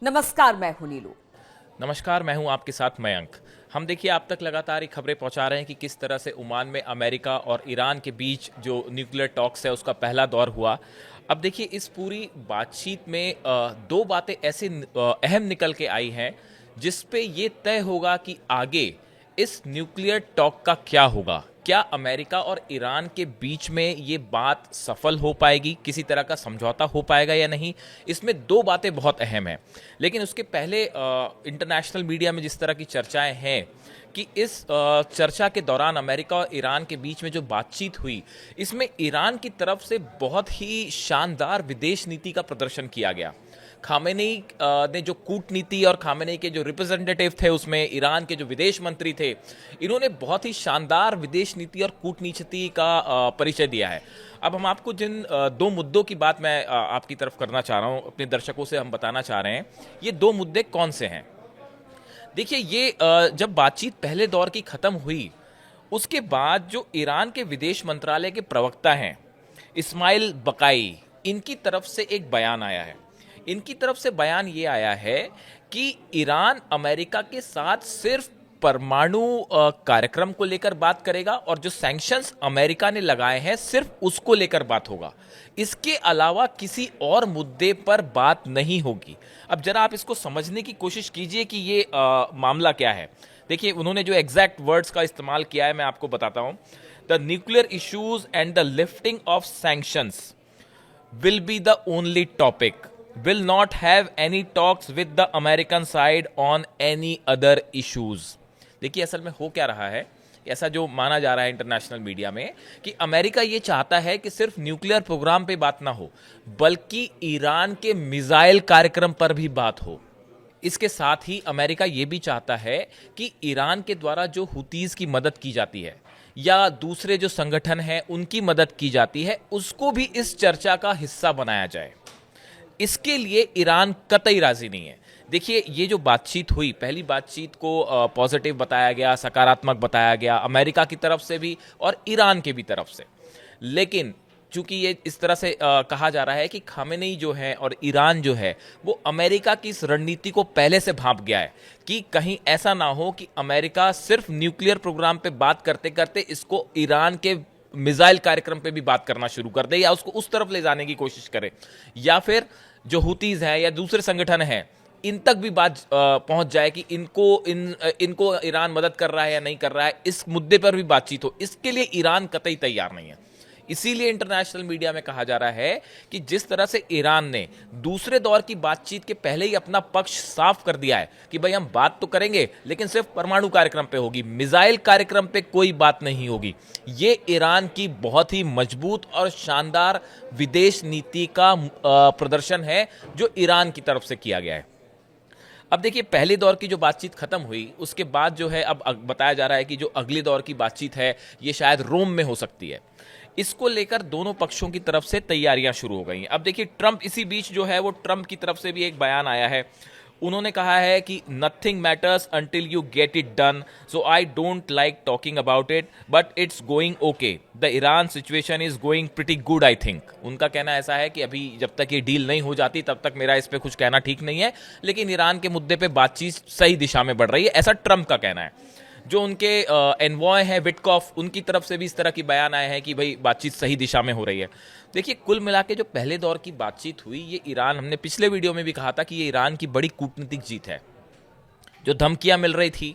नमस्कार, मैं हूं नीलू। नमस्कार, मैं हूं आपके साथ मयंक। हम देखिए आप तक लगातार ये खबरें पहुंचा रहे हैं कि किस तरह से ओमान में अमेरिका और ईरान के बीच जो न्यूक्लियर टॉक्स है उसका पहला दौर हुआ। अब देखिए इस पूरी बातचीत में दो बातें ऐसे अहम निकल के आई हैं जिस पे ये तय होगा कि आगे इस न्यूक्लियर टॉक का क्या होगा। क्या अमेरिका और ईरान के बीच में ये बात सफल हो पाएगी, किसी तरह का समझौता हो पाएगा या नहीं। इसमें दो बातें बहुत अहम हैं। लेकिन उसके पहले इंटरनेशनल मीडिया में जिस तरह की चर्चाएं हैं कि इस चर्चा के दौरान अमेरिका और ईरान के बीच में जो बातचीत हुई, इसमें ईरान की तरफ से बहुत ही शानदार विदेश नीति का प्रदर्शन किया गया। खामेनेई ने जो कूटनीति और खामेनेई के जो रिप्रेजेंटेटिव थे उसमें ईरान के जो विदेश मंत्री थे, इन्होंने बहुत ही शानदार विदेश नीति और कूटनीति का परिचय दिया है। अब हम आपको जिन दो मुद्दों की बात मैं आपकी तरफ करना चाह रहा हूं, अपने दर्शकों से हम बताना चाह रहे हैं, ये दो मुद्दे कौन से हैं। देखिए ये जब बातचीत पहले दौर की खत्म हुई, उसके बाद जो ईरान के विदेश मंत्रालय के प्रवक्ता हैं इस्माइल बकाई, इनकी तरफ से एक बयान आया है। इनकी तरफ से बयान ये आया है कि ईरान अमेरिका के साथ सिर्फ परमाणु कार्यक्रम को लेकर बात करेगा और जो सैंक्शंस अमेरिका ने लगाए हैं सिर्फ उसको लेकर बात होगा। इसके अलावा किसी और मुद्दे पर बात नहीं होगी। अब जरा आप इसको समझने की कोशिश कीजिए कि ये मामला क्या है। देखिए उन्होंने जो एग्जैक्ट वर्ड्स का इस्तेमाल किया है मैं आपको बताता हूं। The nuclear issues and the lifting of sanctions will be the only topic, will not have any talks with the American side on any other issues। देखिए असल में हो क्या रहा है, ऐसा जो माना जा रहा है इंटरनेशनल मीडिया में कि अमेरिका ये चाहता है कि सिर्फ न्यूक्लियर प्रोग्राम पे बात ना हो, बल्कि ईरान के मिसाइल कार्यक्रम पर भी बात हो। इसके साथ ही अमेरिका ये भी चाहता है कि ईरान के द्वारा जो हुतीज की मदद की जाती है या दूसरे जो संगठन हैं उनकी मदद की जाती है, उसको भी इस चर्चा का हिस्सा बनाया जाए। इसके लिए ईरान कतई राजी नहीं है। देखिए ये जो बातचीत हुई, पहली बातचीत को पॉजिटिव बताया गया, सकारात्मक बताया गया, अमेरिका की तरफ से भी और ईरान के भी तरफ से। लेकिन चूंकि ये इस तरह से कहा जा रहा है कि खामेनेई जो है और ईरान जो है वो अमेरिका की इस रणनीति को पहले से भांप गया है कि कहीं ऐसा ना हो कि अमेरिका सिर्फ न्यूक्लियर प्रोग्राम पे बात करते करते इसको ईरान के मिसाइल कार्यक्रम पे भी बात करना शुरू कर दे या उसको उस तरफ ले जाने की कोशिश करे, या फिर जो हुतीज हैं या दूसरे संगठन हैं इन तक भी बात पहुंच जाए कि इनको ईरान मदद कर रहा है या नहीं कर रहा है, इस मुद्दे पर भी बातचीत हो। इसके लिए ईरान कतई तैयार नहीं है। इसीलिए इंटरनेशनल मीडिया में कहा जा रहा है कि जिस तरह से ईरान ने दूसरे दौर की बातचीत के पहले ही अपना पक्ष साफ कर दिया है कि भाई हम बात तो करेंगे लेकिन सिर्फ परमाणु कार्यक्रम पे होगी, मिसाइल कार्यक्रम पे कोई बात नहीं होगी। ये ईरान की बहुत ही मजबूत और शानदार विदेश नीति का प्रदर्शन है जो ईरान की तरफ से किया गया है। अब देखिए पहले दौर की जो बातचीत खत्म हुई उसके बाद जो है अब बताया जा रहा है कि जो अगले दौर की बातचीत है ये शायद रोम में हो सकती है। इसको लेकर दोनों पक्षों की तरफ से तैयारियां शुरू हो गई हैं। अब देखिए ट्रंप इसी बीच जो है वो ट्रंप की तरफ से भी एक बयान आया है। उन्होंने कहा है कि nothing matters until you get it done, so I don't like talking about it but it's going okay, the Iran situation is going pretty good I think. उनका कहना ऐसा है कि अभी जब तक ये डील नहीं हो जाती तब तक मेरा इस पर कुछ कहना ठीक नहीं है, लेकिन ईरान के मुद्दे पर बातचीत सही दिशा में बढ़ रही है, ऐसा ट्रंप का कहना है। जो उनके एनवॉय हैं विटकॉफ, उनकी तरफ से भी इस तरह की बयान आए हैं कि भाई बातचीत सही दिशा में हो रही है। देखिए कुल मिला के जो पहले दौर की बातचीत हुई ये ईरान, हमने पिछले वीडियो में भी कहा था कि ये ईरान की बड़ी कूटनीतिक जीत है। जो धमकियां मिल रही थी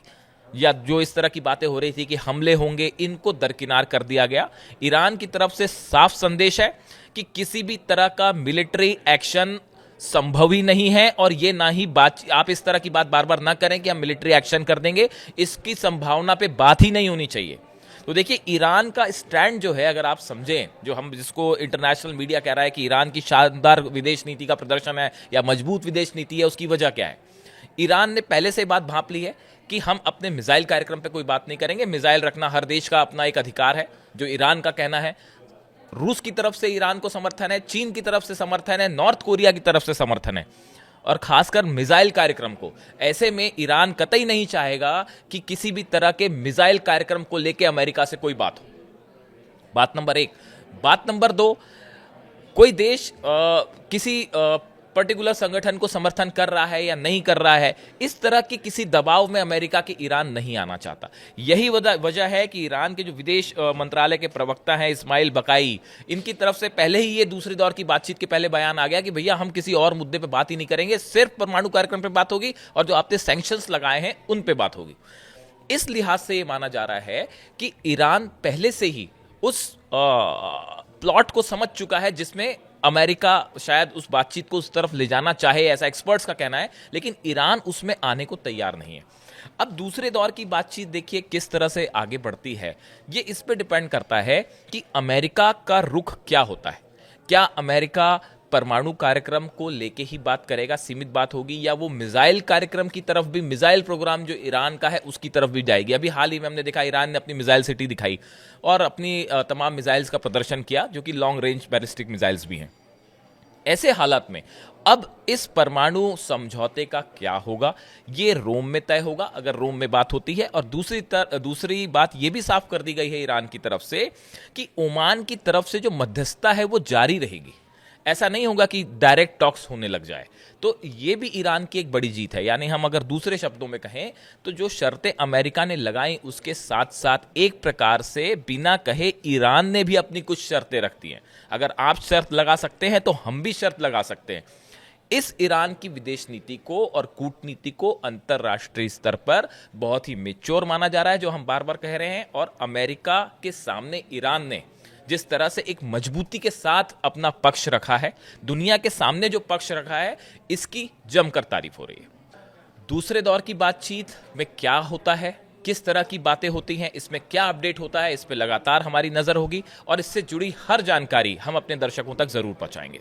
या जो इस तरह की बातें हो रही थी कि हमले होंगे, इनको दरकिनार कर दिया गया। ईरान की तरफ से साफ संदेश है कि किसी भी तरह का मिलिट्री एक्शन संभव ही नहीं है और ये ना ही बात, आप इस तरह की बात बार बार ना करें कि हम मिलिट्री एक्शन कर देंगे, इसकी संभावना पे बात ही नहीं होनी चाहिए। तो देखिए ईरान का स्टैंड जो है अगर आप समझें, जो हम जिसको इंटरनेशनल मीडिया कह रहा है कि ईरान की शानदार विदेश नीति का प्रदर्शन है या मजबूत विदेश नीति है, उसकी वजह क्या है। ईरान ने पहले से बात भांप ली है कि हम अपने मिसाइल कार्यक्रम पे कोई बात नहीं करेंगे, मिसाइल रखना हर देश का अपना एक अधिकार है, जो ईरान का कहना है। रूस की तरफ से ईरान को समर्थन है, चीन की तरफ से समर्थन है, नॉर्थ कोरिया की तरफ से समर्थन है, और खासकर मिसाइल कार्यक्रम को। ऐसे में ईरान कतई नहीं चाहेगा कि किसी भी तरह के मिसाइल कार्यक्रम को लेकर अमेरिका से कोई बात हो। बात नंबर एक। बात नंबर दो, कोई देश किसी पर्टिकुलर संगठन को समर्थन कर रहा है या नहीं कर रहा है, इस तरह के किसी दबाव में अमेरिका के ईरान नहीं आना चाहता। यही वजह है कि ईरान के जो विदेश मंत्रालय के प्रवक्ता हैं इस्माइल बकाई, इनकी तरफ से पहले ही ये दूसरे दौर की बातचीत के पहले बयान आ गया कि भैया हम किसी और मुद्दे पे बात ही नहीं करेंगे, सिर्फ परमाणु कार्यक्रम पे बात होगी और जो आपने सैंक्शंस लगाए हैं उन पे बात होगी। इस लिहाज से ये माना जा रहा है कि ईरान पहले से ही उस प्लॉट को समझ चुका है जिसमें अमेरिका शायद उस बातचीत को उस तरफ ले जाना चाहे, ऐसा एक्सपर्ट्स का कहना है, लेकिन ईरान उसमें आने को तैयार नहीं है। अब दूसरे दौर की बातचीत देखिए किस तरह से आगे बढ़ती है, ये इस पे डिपेंड करता है कि अमेरिका का रुख क्या होता है। क्या अमेरिका परमाणु कार्यक्रम को लेके ही बात करेगा, सीमित बात होगी, या वो मिसाइल कार्यक्रम की तरफ भी, मिसाइल प्रोग्राम जो ईरान का है उसकी तरफ भी जाएगी। अभी हाल ही में हमने देखा ईरान ने अपनी मिसाइल सिटी दिखाई और अपनी तमाम मिसाइल्स का प्रदर्शन किया जो कि लॉन्ग रेंज बैलिस्टिक मिसाइल्स भी हैं। ऐसे हालात में अब इस परमाणु समझौते का क्या होगा, ये रोम में तय होगा अगर रोम में बात होती है। और दूसरी बात यह भी साफ कर दी गई है ईरान की तरफ से कि ओमान की तरफ से जो मध्यस्थता है वो जारी रहेगी, ऐसा नहीं होगा कि डायरेक्ट टॉक्स होने लग जाए। तो ये भी ईरान की एक बड़ी जीत है। यानी हम अगर दूसरे शब्दों में कहें तो जो शर्तें अमेरिका ने लगाई उसके साथ साथ एक प्रकार से बिना कहे ईरान ने भी अपनी कुछ शर्तें रखती हैं। अगर आप शर्त लगा सकते हैं तो हम भी शर्त लगा सकते हैं। इस ईरान की विदेश नीति को और कूटनीति को अंतरराष्ट्रीय स्तर पर बहुत ही मेच्योर माना जा रहा है, जो हम बार बार कह रहे हैं। और अमेरिका के सामने ईरान ने जिस तरह से एक मजबूती के साथ अपना पक्ष रखा है, दुनिया के सामने जो पक्ष रखा है, इसकी जमकर तारीफ हो रही है। दूसरे दौर की बातचीत में क्या होता है, किस तरह की बातें होती हैं, इसमें क्या अपडेट होता है, इस पे लगातार हमारी नजर होगी और इससे जुड़ी हर जानकारी हम अपने दर्शकों तक जरूर पहुंचाएंगे।